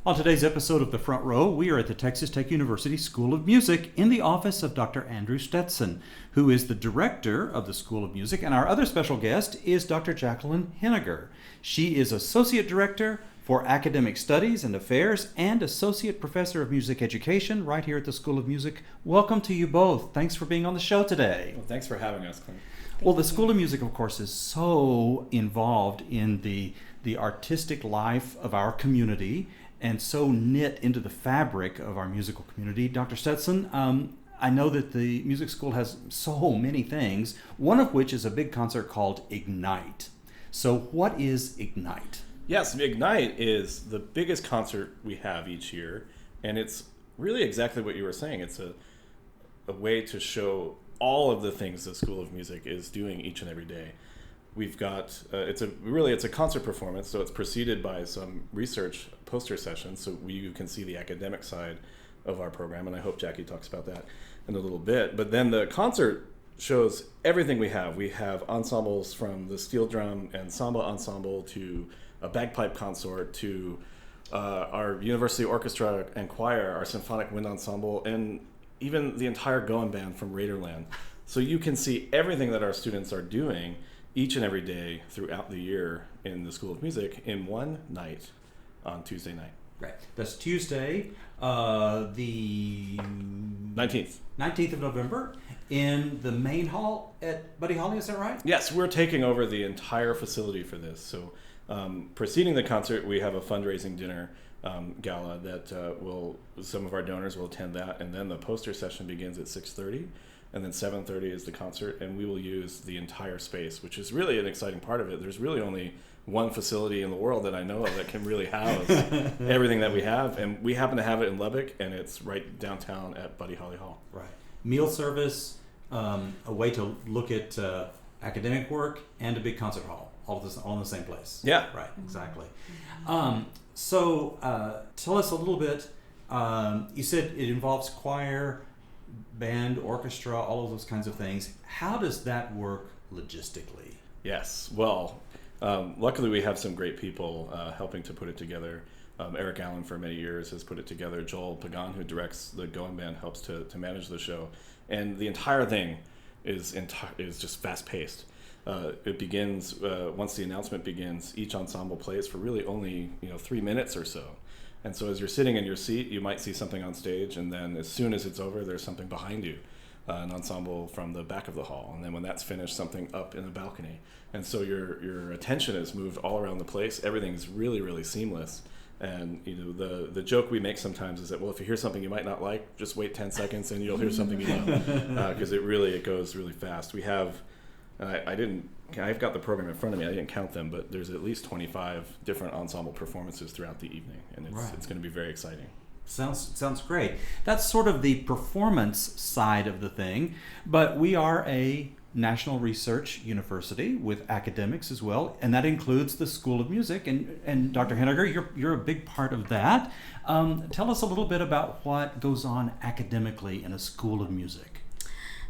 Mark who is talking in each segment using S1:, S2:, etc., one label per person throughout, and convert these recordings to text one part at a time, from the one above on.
S1: On today's episode of The Front Row, we are at the Texas Tech University School of Music in the office of Dr. Andrew Stetson, who is the director of the School of Music, and our other special guest is Dr. Jacqueline Henninger. She is Associate Director for Academic Studies and Affairs and Associate Professor of Music Education right here at the School of Music. Welcome to you both. Thanks for being on the show today.
S2: Well, thanks for having us, Clint.
S1: Well, the School of Music, of course, is so involved in the artistic life of our community and so knit into the fabric of our musical community. Dr. Stetson, I know that the music school has so many things, one of which is a big concert called Ignite. So what is Ignite?
S2: Yes, Ignite is the biggest concert we have each year, and it's really exactly what you were saying. It's a way to show all of the things the School of Music is doing each and every day. We've got it's a concert performance, so it's preceded by some research poster sessions, so you can see the academic side of our program, and I hope Jackie talks about that in a little bit. But then the concert shows everything we have. We have ensembles from the steel drum and samba ensemble to a bagpipe consort to our university orchestra and choir, our symphonic wind ensemble, and even the entire Goan band from Raiderland. So you can see everything that our students are doing each and every day throughout the year in the School of Music in one night on Tuesday night.
S1: Right. That's Tuesday, the 19th of November in the main hall at Buddy Holly, is that right?
S2: Yes, we're taking over the entire facility for this. So preceding the concert, we have a fundraising dinner gala that some of our donors will attend that, and then the poster session begins at 6:30. And then 7:30 is the concert, and we will use the entire space, which is really an exciting part of it. There's really only one facility in the world that I know of that can really house everything that we have, and we happen to have it in Lubbock, and it's right downtown at Buddy Holly Hall.
S1: Right. Meal service, a way to look at academic work, and a big concert hall, all in the same place.
S2: Yeah.
S1: Right, exactly. So tell us a little bit, you said it involves choir, band, orchestra, all of those kinds of things. How does that work logistically?
S2: Yes, well, luckily we have some great people helping to put it together. Eric Allen for many years has put it together. Joel Pagan, who directs the Goan band, helps to manage the show. And the entire thing is just fast-paced. It begins, once the announcement begins, each ensemble plays for really only 3 minutes or so. And so as you're sitting in your seat, you might see something on stage, and then as soon as it's over, there's something behind you, an ensemble from the back of the hall. And then when that's finished, something up in the balcony. And so your attention is moved all around the place. Everything's really, really seamless. And the joke we make sometimes is that, well, if you hear something you might not like, just wait 10 seconds and you'll hear something you know, because it goes really fast. We have, I've got the program in front of me. I didn't count them, but there's at least 25 different ensemble performances throughout the evening, and it's going to be very exciting.
S1: Sounds great. That's sort of the performance side of the thing, but we are a national research university with academics as well, and that includes the School of Music. And Dr. Henninger, you're a big part of that. Tell us a little bit about what goes on academically in a School of Music.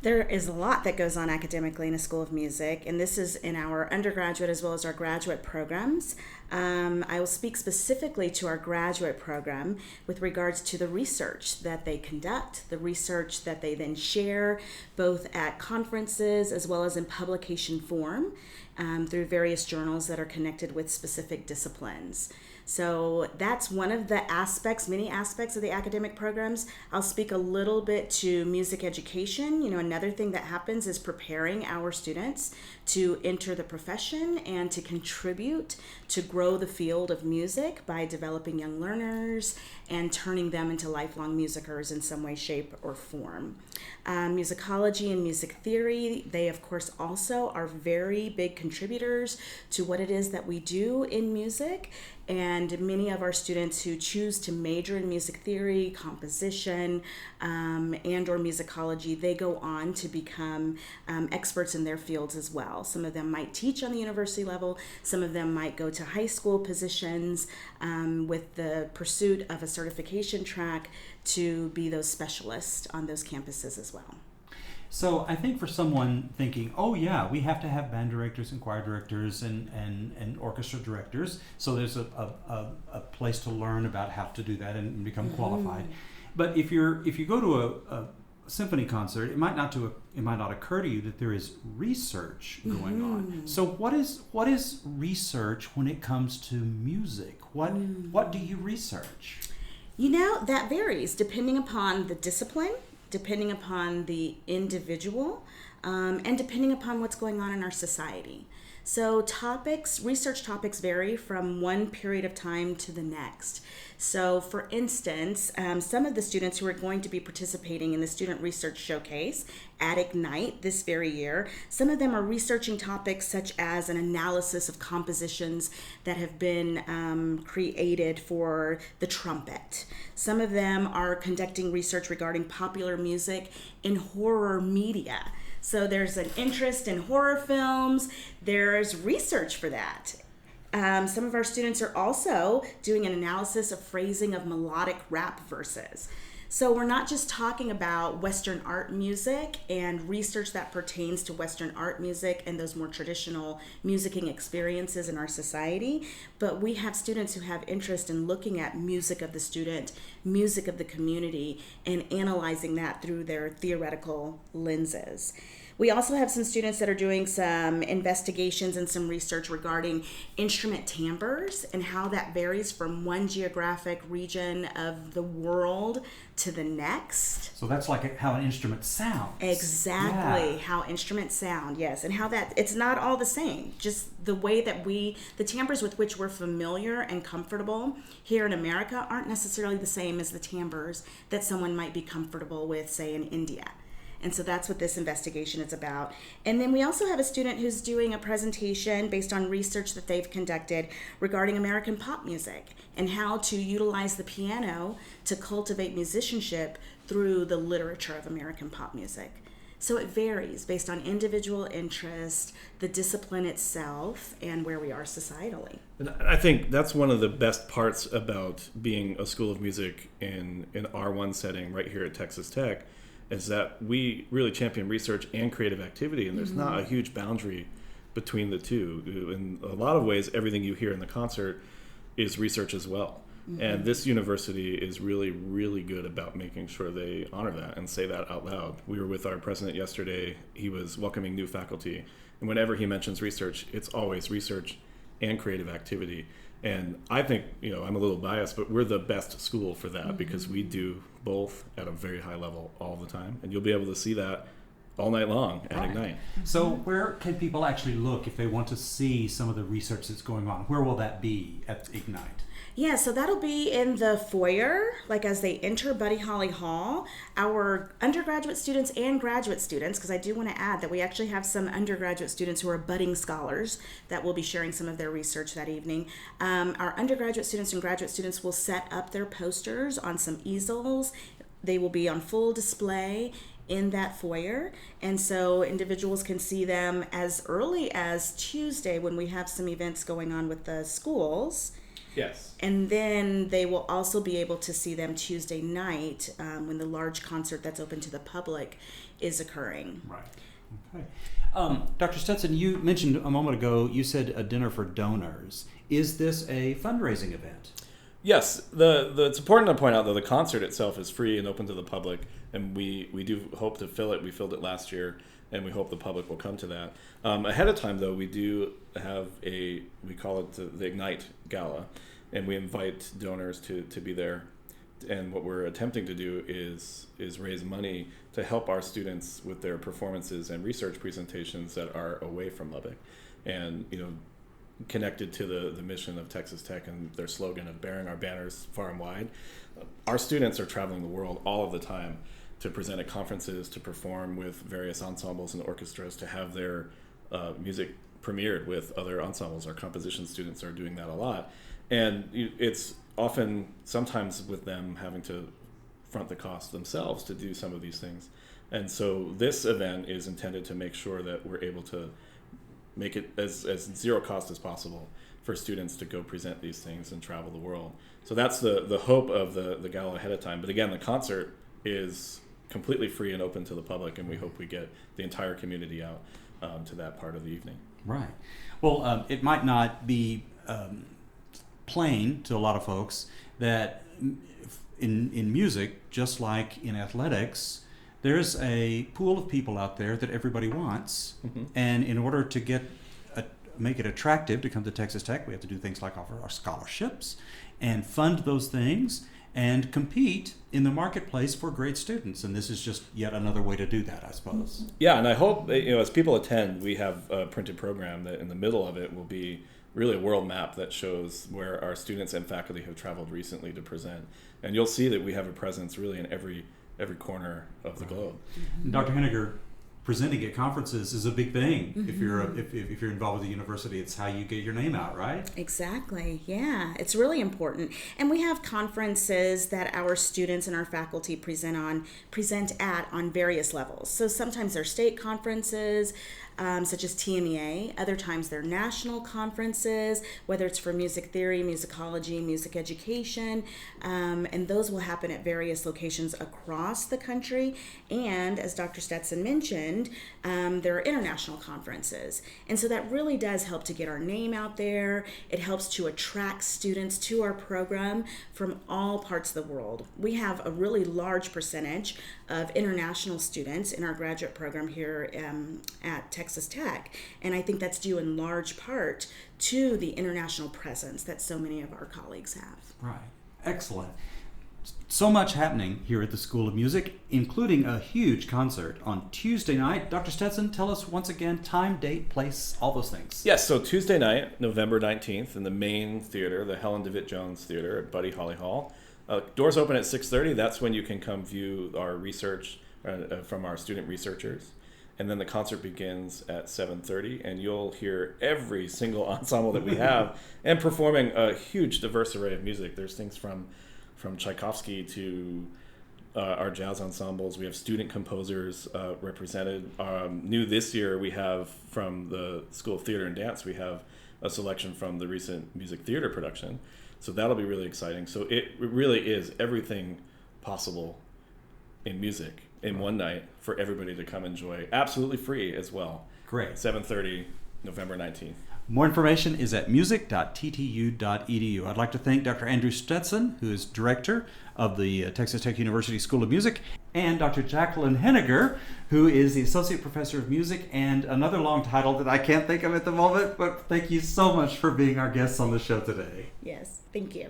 S3: There is a lot that goes on academically in a School of Music, and this is in our undergraduate as well as our graduate programs. I will speak specifically to our graduate program with regards to the research that they conduct, the research that they then share, both at conferences as well as in publication form through various journals that are connected with specific disciplines. So that's one of the many aspects of the academic programs. I'll speak a little bit to music education. Another thing that happens is preparing our students to enter the profession and to contribute to grow the field of music by developing young learners and turning them into lifelong musicers in some way, shape, or form. Musicology and music theory, they of course also are very big contributors to what it is that we do in music. And many of our students who choose to major in music theory, composition, and or musicology, they go on to become experts in their fields as well. Some of them might teach on the university level. Some of them might go to high school positions with the pursuit of a certification track to be those specialists on those campuses as well.
S1: So I think for someone thinking, oh yeah, we have to have band directors and choir directors and orchestra directors, so there's a place to learn about how to do that and become qualified. But if you go to a symphony concert, it might not occur to you that there is research going on. So what is research when it comes to music? What do you research?
S3: That varies depending upon the discipline, depending upon the individual, and depending upon what's going on in our society. So research topics vary from one period of time to the next. So for instance, some of the students who are going to be participating in the Student Research Showcase at Ignite this very year, some of them are researching topics such as an analysis of compositions that have been created for the trumpet. Some of them are conducting research regarding popular music in horror media. So there's an interest in horror films. There's research for that. Some of our students are also doing an analysis of phrasing of melodic rap verses. So we're not just talking about Western art music and research that pertains to Western art music and those more traditional musicking experiences in our society, but we have students who have interest in looking at music of the student, music of the community, and analyzing that through their theoretical lenses. We also have some students that are doing some investigations and some research regarding instrument timbres and how that varies from one geographic region of the world to the next.
S1: So that's like how an instrument sounds.
S3: Exactly,
S1: Yeah.
S3: how instruments sound, yes, and how that it's not all the same. Just the way that the timbres with which we're familiar and comfortable here in America aren't necessarily the same as the timbres that someone might be comfortable with, say, in India. And so that's what this investigation is about. And then we also have a student who's doing a presentation based on research that they've conducted regarding American pop music and how to utilize the piano to cultivate musicianship through the literature of American pop music. So it varies based on individual interest, the discipline itself, and where we are societally.
S2: And I think that's one of the best parts about being a school of music in an R1 setting right here at Texas Tech, is that we really champion research and creative activity, and there's not a huge boundary between the two. In a lot of ways, everything you hear in the concert is research as well. And this university is really, really good about making sure they honor that and say that out loud. We were with our president yesterday. He was welcoming new faculty. And whenever he mentions research, it's always research and creative activity. And I think, I'm a little biased, but we're the best school for that because we do both at a very high level all the time. And you'll be able to see that all night long at Ignite.
S1: So where can people actually look if they want to see some of the research that's going on? Where will that be at Ignite?
S3: Yeah, so that'll be in the foyer, like as they enter Buddy Holly Hall. Our undergraduate students and graduate students, because I do want to add that we actually have some undergraduate students who are budding scholars that will be sharing some of their research that evening. Our undergraduate students and graduate students will set up their posters on some easels. They will be on full display in that foyer, and so individuals can see them as early as Tuesday when we have some events going on with the schools.
S2: Yes.
S3: And then they will also be able to see them Tuesday night when the large concert that's open to the public is occurring.
S1: Right. Okay. Dr. Stetson, you mentioned a moment ago, you said a dinner for donors. Is this a fundraising event?
S2: Yes. It's important to point out, though, the concert itself is free and open to the public, and we do hope to fill it. We filled it last year, and we hope the public will come to that. Ahead of time, though, we do have we call it the Ignite Gala, and we invite donors to be there. And what we're attempting to do is raise money to help our students with their performances and research presentations that are away from Lubbock, and connected to the mission of Texas Tech and their slogan of bearing our banners far and wide. Our students are traveling the world all of the time to present at conferences, to perform with various ensembles and orchestras, to have their music premiered with other ensembles. Our composition students are doing that a lot. And it's often, sometimes with them having to front the cost themselves to do some of these things. And so this event is intended to make sure that we're able to make it as zero cost as possible for students to go present these things and travel the world. So that's the hope of the gala ahead of time. But again, the concert is completely free and open to the public, and we hope we get the entire community out to that part of the evening.
S1: Right. Well, it might not be plain to a lot of folks that in music, just like in athletics, there's a pool of people out there that everybody wants, and in order to make it attractive to come to Texas Tech, we have to do things like offer our scholarships and fund those things and compete in the marketplace for great students. And this is just yet another way to do that, I suppose.
S2: Yeah, and I hope, as people attend, we have a printed program that in the middle of it will be really a world map that shows where our students and faculty have traveled recently to present. And you'll see that we have a presence really in every corner of the globe.
S1: Dr. Henninger, presenting at conferences is a big thing. If you're involved with the university, it's how you get your name out, right?
S3: Exactly. Yeah, it's really important. And we have conferences that our students and our faculty present at on various levels. So sometimes they're state conferences, such as TMEA. Other times they're national conferences, whether it's for music theory, musicology, music education, and those will happen at various locations across the country. And as Dr. Stetson mentioned, there are international conferences. And so that really does help to get our name out there. It helps to attract students to our program from all parts of the world. We have a really large percentage of international students in our graduate program here at Texas Tech, and I think that's due in large part to the international presence that so many of our colleagues have.
S1: Right. Excellent. So much happening here at the School of Music, including a huge concert on Tuesday night. Dr. Stetson, tell us once again time, date, place, all those things.
S2: Yes, so Tuesday night, November 19th, in the main theater, the Helen DeWitt Jones Theater at Buddy Holly Hall. Doors open at 6:30. That's when you can come view our research from our student researchers. And then the concert begins at 7:30, and you'll hear every single ensemble that we have and performing a huge diverse array of music. There's things from Tchaikovsky to our jazz ensembles. We have student composers represented. New this year, we have from the School of Theater and Dance, we have a selection from the recent music theater production. So that'll be really exciting. So it really is everything possible in music in one night for everybody to come enjoy, absolutely free as well.
S1: Great.
S2: 7:30, November 19th.
S1: More information is at music.ttu.edu. I'd like to thank Dr. Andrew Stetson, who is director of the Texas Tech University School of Music, and Dr. Jacqueline Henninger, who is the associate professor of music, and another long title that I can't think of at the moment, but thank you so much for being our guests on the show today.
S3: Yes, thank you.